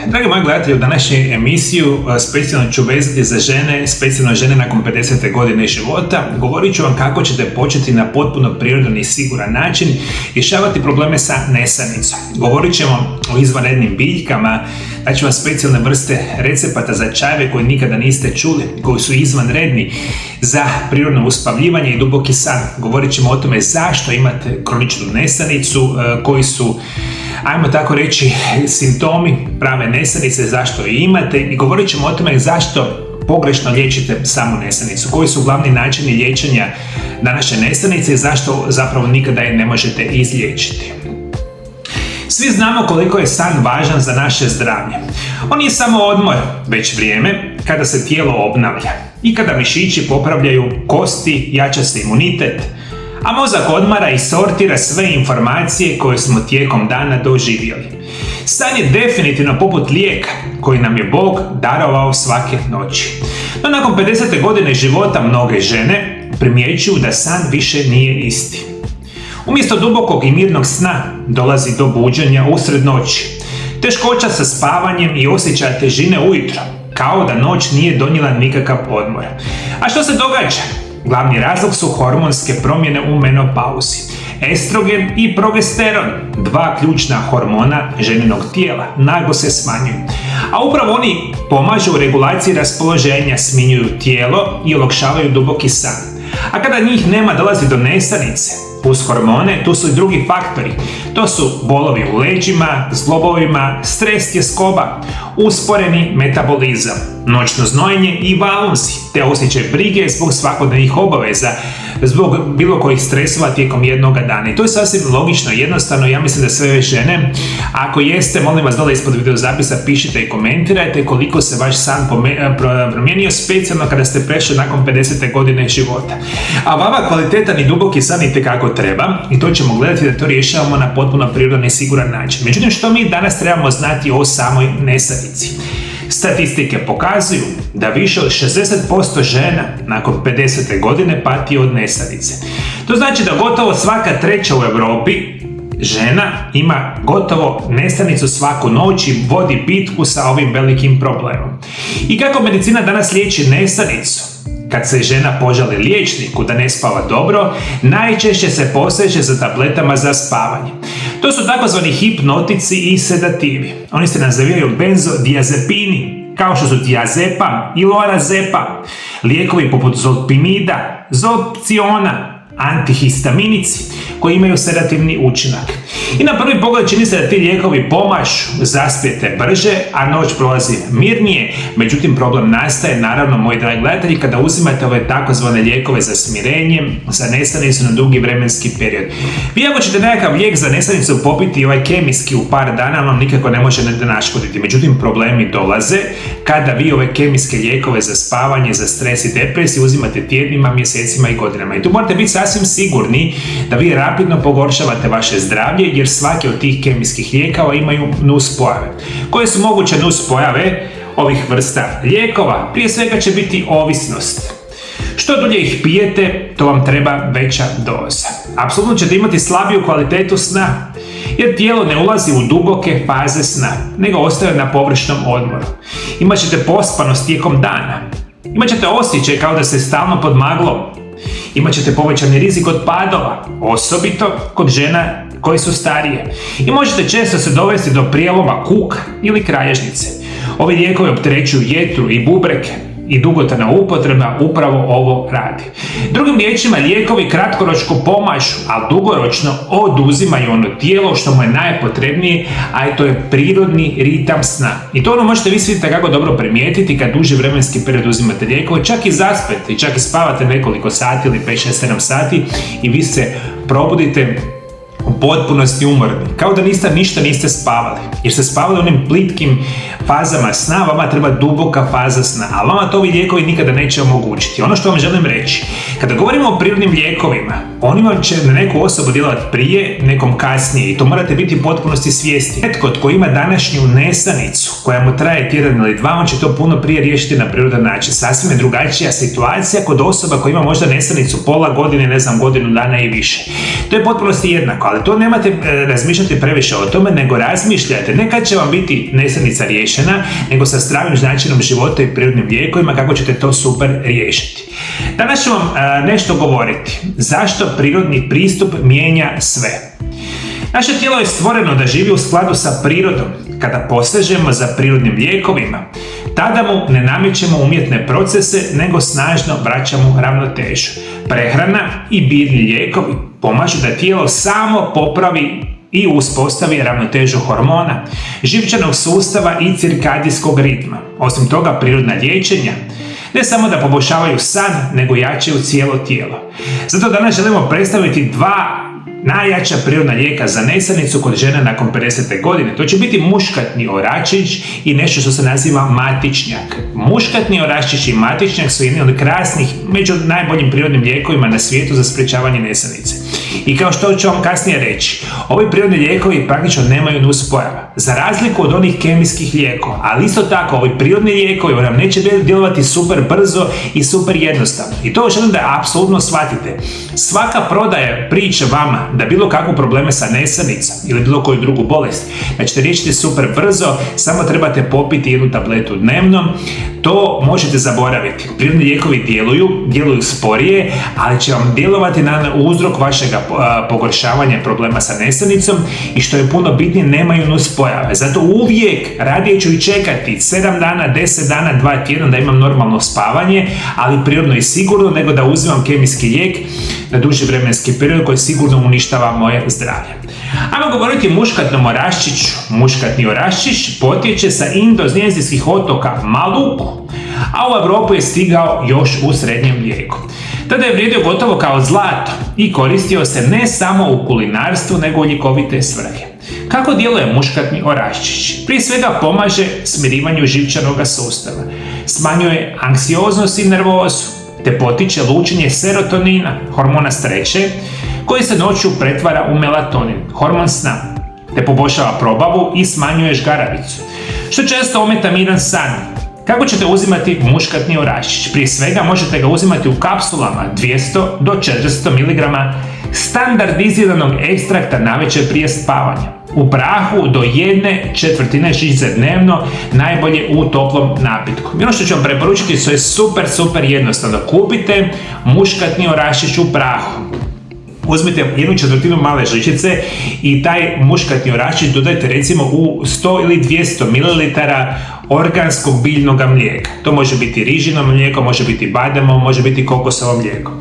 Dragi moji gledatelji, u današnju emisiju specijalno ću vezati za žene, specijalno žene nakon 50. godine života. Govorit ću vam kako ćete početi na potpuno prirodan i siguran način rješavati probleme sa nesanicom. Govorit ćemo o izvanrednim biljkama, daću vam specijalne vrste recepata za čajeve koje nikada niste čuli, koji su izvanredni za prirodno uspavljivanje i duboki san. Govorit ćemo o tome zašto imate kroničnu nesanicu, koji su, ajmo tako reći, simptomi prave nesanice, zašto je imate, i govorit ćemo o tome zašto pogrešno liječite samu nesanicu, koji su glavni načini liječenja današnje nesanice i zašto zapravo nikada je ne možete izliječiti. Svi znamo koliko je san važan za naše zdravlje. On nije samo odmor, već vrijeme kada se tijelo obnavlja i kada mišići popravljaju kosti, jača se imunitet, a mozak odmara i sortira sve informacije koje smo tijekom dana doživjeli. San je definitivno poput lijeka koji nam je Bog darovao svake noći. No nakon 50. godine života mnoge žene primjećuju da san više nije isti. Umjesto dubokog i mirnog sna dolazi do buđenja usred noći, teškoća sa spavanjem i osjećaja težine ujutro, kao da noć nije donijela nikakav odmor. A što se događa? Glavni razlog su hormonske promjene u menopauzi. Estrogen i progesteron, dva ključna hormona ženinog tijela, naglo se smanjuju. A upravo oni pomažu u regulaciji raspoloženja, smanjuju tijelo i olakšavaju duboki san. A kada njih nema, dolazi do nesanice. Uz hormone tu su i drugi faktori. To su bolovi u leđima, zglobovima, stres tjeskoba, usporeni metabolizam, noćno znojenje i valunsi, te osjećaj brige zbog svakodnevnih obaveza, zbog bilo kojih stresova tijekom jednog dana. I to je sasvim logično, jednostavno. Ja mislim da sve žene, ako jeste, molim vas dole ispod video zapisa pišite i komentirajte koliko se vaš san promijenio, specijalno kada ste prešli nakon 50. godine života. A vama kvalitetan i duboki san itekako treba i to ćemo gledati da to rješavamo na potpuno prirodan i siguran način. Međutim, što mi danas trebamo znati o samoj nesanici? Statistike pokazuju da više od 60% žena nakon 50. godine pati od nesanice. To znači da gotovo svaka treća u Europi žena ima gotovo nesanicu svaku noć i vodi bitku sa ovim velikim problemom. I kako medicina danas liječi nesanicu? Kad se žena požali liječniku da ne spava dobro, najčešće se poseže za tabletama za spavanje. To su takozvani hipnotici i sedativi. Oni se nazivaju benzodiazepini, kao što su diazepam i lorazepam, lijekovi poput zolpinida, zolpciona, antihistaminici koji imaju sedativni učinak. I na prvi pogled čini se da ti lijekovi pomažu, zaspijete brže, a noć prolazi mirnije. Međutim, problem nastaje, naravno, moji dragi gledatelji, kada uzimate ove takozvane lijekove za smirenje, za nesanicu na dugi vremenski period. Vi ako ćete nekakav lijek za nesanicu popiti ovaj kemijski u par dana, on vam nikako ne može naškoditi. Međutim, problemi dolaze kada vi ove kemijske lijekove za spavanje, za stres i depresiju uzimate tjednima, mjesecima i godinama. I tu morate biti sasvim sigurni da vi rapidno pogoršavate vaše zdravlje, jer svaki od tih kemijskih lijekova imaju nuspojave. Koje su moguće nuspojave ovih vrsta lijekova? Prije svega će biti ovisnost. Što dulje ih pijete, to vam treba veća doza. Apsolutno ćete imati slabiju kvalitetu sna, jer tijelo ne ulazi u duboke faze sna, nego ostaje na površnom odmoru. Imaćete pospanost tijekom dana. Imaćete osjećaj kao da ste stalno pod maglom. Imaćete povećani rizik od padova, osobito kod žena koje su starije. I možete često se dovesti do prijeloma kuka ili kralježnice. Ovi lijekovi opterećuju jetru i bubreke i dugotrajna upotreba upravo ovo radi. Drugim riječima, lijekovi kratkoročno pomažu, ali dugoročno oduzimaju ono tijelo što mu je najpotrebnije, a to je prirodni ritam sna. I to možete vi svi tako dobro primijetiti kad duži vremenski period uzimate lijekove, čak i zaspete, čak i spavate nekoliko sati ili 5, 6, 7 sati i vi se probudite u potpunosti umorni, kao da ništa niste spavali, jer ste spavali u onim plitkim fazama sna. Vama treba duboka faza sna, a vama to ovi lijekovi nikada neće omogućiti. Ono što vam želim reći, kada govorimo o prirodnim lijekovima, oni vam će na neku osobu djelovati prije, nekom kasnije i to morate biti u potpunosti svjesni. Netko tko ima današnju nesanicu koja mu traje tjedan ili dva, on će to puno prije riješiti na prirodan način. Sasvim je drugačija situacija kod osoba koja ima možda nesanicu pola godine, ne znam, godinu dana i više. To je potpunosti jednako, ali to nemate razmišljati previše o tome, nego razmišljate ne kad će vam biti nesanica riješena, nego sa zdravim načinom života i prirodnim lijekovima kako ćete to super riješiti. Danas ću vam nešto govoriti. Zašto prirodni pristup mijenja sve? Naše tijelo je stvoreno da živi u skladu sa prirodom. Kada posežemo za prirodnim lijekovima, tada mu ne namećemo umjetne procese, nego snažno vraćamo ravnotežu. Prehrana i biljni lijekovi pomažu da tijelo samo popravi i uspostavi ravnotežu hormona, živčanog sustava i cirkadijskog ritma. Osim toga, prirodna liječenja ne samo da poboljšavaju san, nego jačaju cijelo tijelo. Zato danas želimo predstaviti dva najjača prirodna lijeka za nesanicu kod žena nakon 50. godine. To će biti muškatni oračić i nešto što se naziva matičnjak. Muškatni oračić i matičnjak su jedni od krasnih, među najboljim prirodnim lijekovima na svijetu za sprječavanje nesanice. I kao što ću vam kasnije reći, ovi prirodni lijekovi praktično nemaju nuspojava. Za razliku od onih kemijskih lijekova, ali isto tako ovi prirodni lijekovi nam neće djelovati super brzo i super jednostavno. I to želim da apsolutno shvatite. Svaka prodaja priča vama da bilo kakvu probleme sa nesanicom ili bilo koju drugu bolest da ćete riješiti super brzo, samo trebate popiti jednu tabletu dnevno, to možete zaboraviti. Prirodni lijekovi djeluju sporije, ali će vam djelovati na uzrok vašeg pogoršavanja problema sa nesanicom i što je puno bitnije, nemaju nuspojave. Zato uvijek radije ću i čekati 7 dana, 10 dana, 2 tjedna da imam normalno spavanje, ali prirodno i sigurno, nego da uzimam kemijski lijek na duži vremenski period koji sigurno uništava moje zdravlje. Ajmo govoriti o muškatnom oraščiću. Muškatni oraščić potječe sa indonezijskih otoka Maluku, a u Europu je stigao još u srednjem vijeku. Tada je vrijedio gotovo kao zlato i koristio se ne samo u kulinarstvu, nego u ljekovite svrhe. Kako djeluje muškatni oraščić? Prije svega pomaže smirivanju živčanog sustava, smanjuje anksioznost i nervozu, te potiče lučenje serotonina, hormona sreće, koji se noću pretvara u melatonin, hormon sna, te poboljšava probavu i smanjuje žgaravicu, što često ometa miran san. Kako ćete uzimati muškatni oraščić? Prije svega možete ga uzimati u kapsulama 200 do 400 mg standardiziranog ekstrakta navečer prije spavanja. U prahu do 1/4 žlice dnevno, najbolje u toplom napitku. I ono što ću vam preporučiti, to je super jednostavno. Kupite muškatni oraščić u prahu. Uzmite 1/4 male žličice i taj muškatni oraščić dodajte recimo u 100 ili 200 ml organskog biljnog mlijeka. To može biti rižino mlijeko, može biti bademo, može biti kokosovo mlijeko.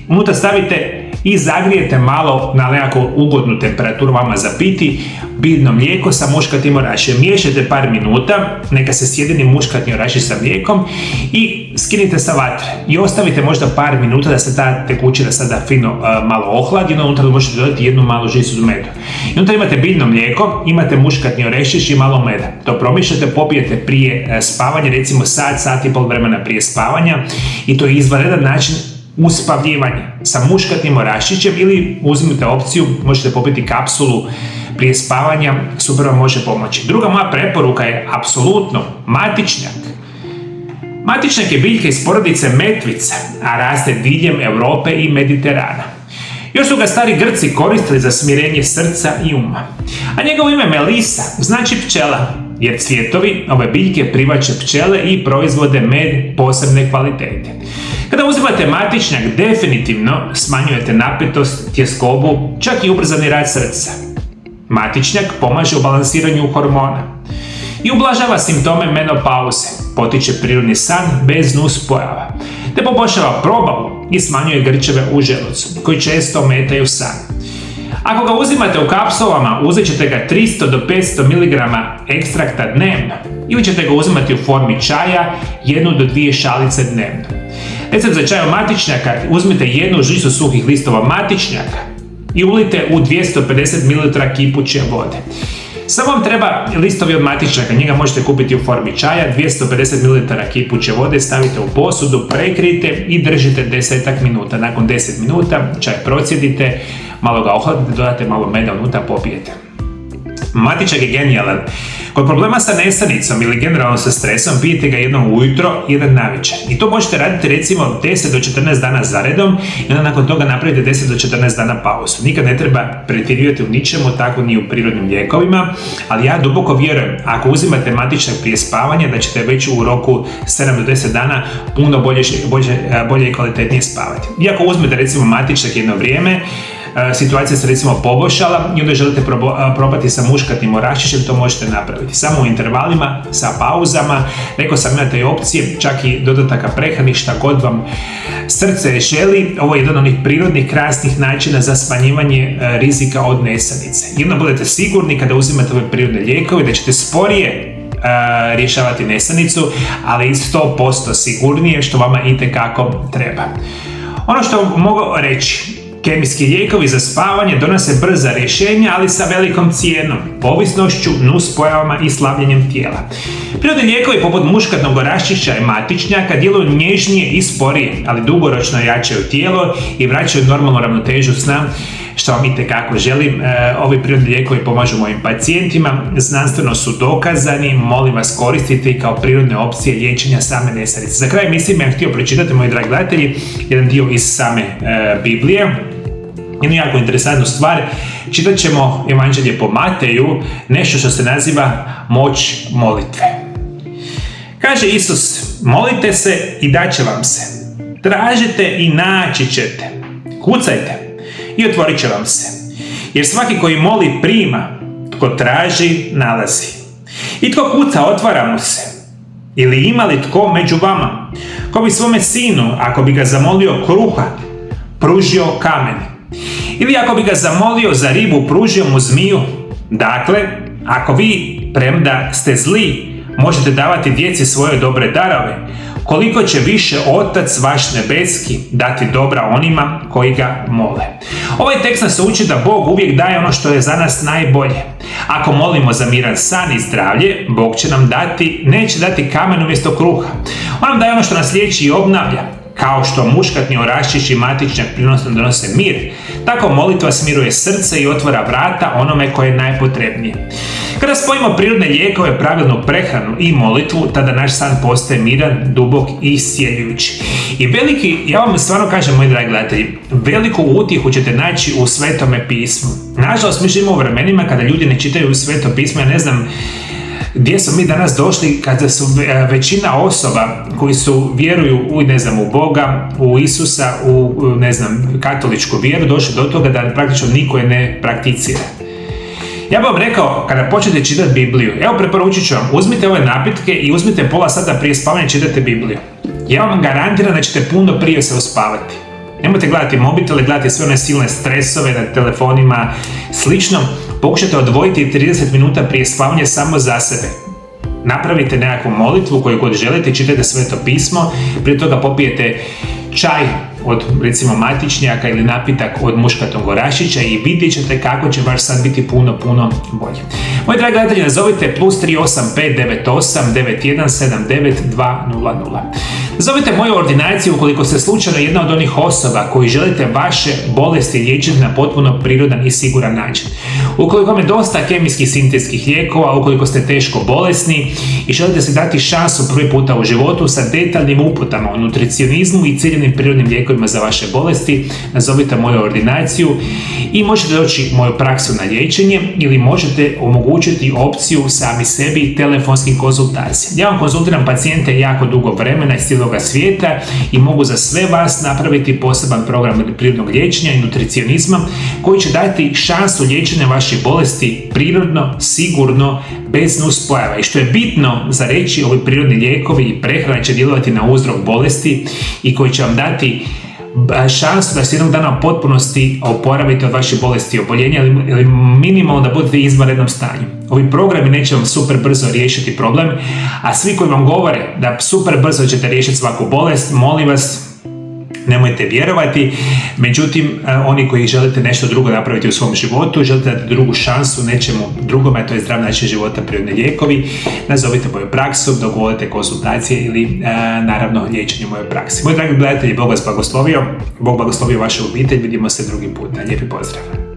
Unutra stavite i zagrijete malo na nekakvu ugodnu temperaturu vama za piti biljno mlijeko sa muškatnim oraščićem. Miješajte par minuta, neka se sjedini muškatni oraščić sa mlijekom i skinite sa vatre. I ostavite možda par minuta da se ta tekućina sada fino malo ohladi, no unutra možete dodati jednu malu žlicu meda. I unutra imate biljno mlijeko, imate muškatni oraščić i malo meda. To promiješate, popijete prije spavanja, recimo sat i pol vremena prije spavanja, i to je izvanredan način uspavljivanja sa muškatnim oraščićem, ili uzmite opciju, možete popiti kapsulu prije spavanja, super vam može pomoći. Druga moja preporuka je apsolutno matičnjak. Matičnjak je biljka iz porodice metvice, a raste diljem Europe i Mediterana. Još su ga stari Grci koristili za smirenje srca i uma. A njegovo ime Melisa znači pčela, jer cvjetovi ove biljke privlače pčele i proizvode med posebne kvalitete. Kada uzimate matičnjak, definitivno smanjujete napetost, tjeskobu, čak i ubrzani rad srca. Matičnjak pomaže u balansiranju hormona i ublažava simptome menopauze, potiče prirodni san bez nuspojava, te poboljšava probavu i smanjuje grčeve u želucu, koji često ometaju san. Ako ga uzimate u kapsulama, uzet ćete ga 300 do 500 mg ekstrakta dnevno, ili ćete ga uzimati u formi čaja 1 do 2 šalice dnevno. Recept za čaj od matičnjaka: uzmite 1 žlicu suhih listova matičnjaka i ulite u 250 ml kipuće vode. Samo vam treba listovi od matičnjaka, njega možete kupiti u formi čaja, 250 ml kipuće vode stavite u posudu, prekrijte i držite 10 minuta. Nakon 10 minuta čaj procjedite, malo ga ohladite, dodate malo meda unutra, popijete. Matičak je genijalan. Kod problema sa nesanicom ili generalno sa stresom, pijete ga jednom ujutro, jedan navečer. I to možete raditi recimo 10 do 14 dana zaredom i onda nakon toga napravite 10 do 14 dana pauzu. Nikad ne treba pretjerivati u ničemu, tako ni u prirodnim lijekovima, ali ja duboko vjerujem, ako uzimate matičak prije spavanja, da ćete već u roku 7 do 10 dana puno bolje i kvalitetnije spavati. Iako uzmete recimo matičak jedno vrijeme, situacija se recimo poboljšala i onda želite probati sa muškatnim orašićem, to možete napraviti. Samo u intervalima, sa pauzama, rekao sam imate i opcije, čak i dodataka prehrani, šta god vam srce želi. Ovo je jedan od onih prirodnih, krasnih načina za smanjivanje rizika od nesanice. Jedno budete sigurni kada uzimate ove prirodne lijekove da ćete sporije rješavati nesanicu, ali i 100% sigurnije, što vama itekako treba. Ono što mogu reći, kemijski lijekovi za spavanje donose brza rješenja, ali sa velikom cijenom, ovisnošću, nuspojavama i slabljenjem tijela. Prirodni lijekovi poput muškatnog orašića i matičnjaka djeluju nježnije i sporije, ali dugoročno jačaju tijelo i vraćaju normalnu ravnotežu sna, što vam itekako želim. Ovi prirodni lijekovi pomažu mojim pacijentima, znanstveno su dokazani, molim vas koristite ih kao prirodne opcije liječenja same nesanice. Za kraj mislim, ja htio pročitati, moji dragi gledatelji, jedan dio iz same Biblije. Jednu jako interesantnu stvar, čitat ćemo Evanđelje po Mateju, nešto što se naziva moć molitve. Kaže Isus, molite se i daće vam se, tražite i naći ćete, kucajte i otvorit će vam se. Jer svaki koji moli prima, tko traži nalazi. I tko kuca otvara mu se. Ili ima li tko među vama, ko bi svome sinu, ako bi ga zamolio kruha, pružio kamen? Ili ako bi ga zamolio za ribu, pružio mu zmiju? Dakle, ako vi, premda ste zli, možete davati djeci svoje dobre darove, koliko će više Otac vaš nebeski dati dobra onima koji ga mole. Ovaj tekst nas uči da Bog uvijek daje ono što je za nas najbolje. Ako molimo za miran san i zdravlje, Bog će nam dati, neće dati kamen umjesto kruha. On nam daje ono što nas liječi i obnavlja. Kao što muškatni orašić i matičnjak prinosno donose mir, tako molitva smiruje srce i otvara vrata onome koje je najpotrebnije. Kada spojimo prirodne lijekove, pravilnu prehranu i molitvu, tada naš san postaje miran, dubok i iscjeljujući. I ja vam stvarno kažem, moji dragi gledatelji, veliku utjehu ćete naći u Svetome pismu. Nažalost, mi živimo u vremenima kada ljudi ne čitaju Sveto pismo, ja ne znam gdje smo mi danas došli kada su većina osoba koji vjeruju u Boga, u Isusa, u katoličku vjeru, došli do toga da praktično niko je ne prakticira. Ja bih vam rekao, kada počnete čitati Bibliju, evo preporučit ću vam, uzmite ove napitke i uzmite pola sata prije spavanja čitate Bibliju. Ja vam garantiram da ćete puno prije se uspavati. Nemojte gledati mobitele, gledati sve one silne stresove na telefonima, slično. Pokušajte odvojiti 30 minuta prije spavanja samo za sebe. Napravite nekakvu molitvu koju god želite, čitajte Sveto pismo, prije toga popijete čaj od recimo matičnjaka ili napitak od muškatnog orašića i vidjet ćete kako će vaš san biti puno bolji. Moji dragi gledatelji, nazovite +385 98 91 79 200. Nazovite moju ordinaciju ukoliko ste slučajno jedna od onih osoba koji želite vaše bolesti liječiti na potpuno prirodan i siguran način. Ukoliko vam je dosta kemijskih sintetskih lijekova, ukoliko ste teško bolesni i želite se dati šansu prvi puta u životu sa detaljnim uputama o nutricionizmu i ciljanim prirodnim lijekovima za vaše bolesti, nazovite moju ordinaciju i možete doći u moju praksu na liječenje ili možete omogućiti opciju sami sebi telefonskim konzultacijama. Ja vam konzultiram pacijente jako dugo vremena iz cijeloga svijeta i mogu za sve vas napraviti poseban program prirodnog liječenja i nutricionizma koji će dati šansu liječenja vaših bolesti prirodno, sigurno, bez nuspojava. I što je bitno za reći, ovi prirodni lijekovi i prehrana će djelovati na uzrok bolesti i koji će vam dati šansu da se jednog dana u potpunosti oporavite od vaše bolesti i oboljenja ili minimalno da budete u izvanrednom stanju. Ovi programi neće vam super brzo riješiti problem, a svi koji vam govore da super brzo ćete riješiti svaku bolest, molim vas, nemojte vjerovati. Međutim, oni koji želite nešto drugo napraviti u svom životu, želite dati drugu šansu nečemu drugome, a to je zdrav način života, prirodni lijekovi, nazovite moju praksu, dogovorite konsultacije ili naravno liječenje u mojoj praksi. Moji dragi gledatelji, Bog vas blagoslovio, Bog blagoslovio vašu obitelj, vidimo se drugi puta. Lijepi pozdrav!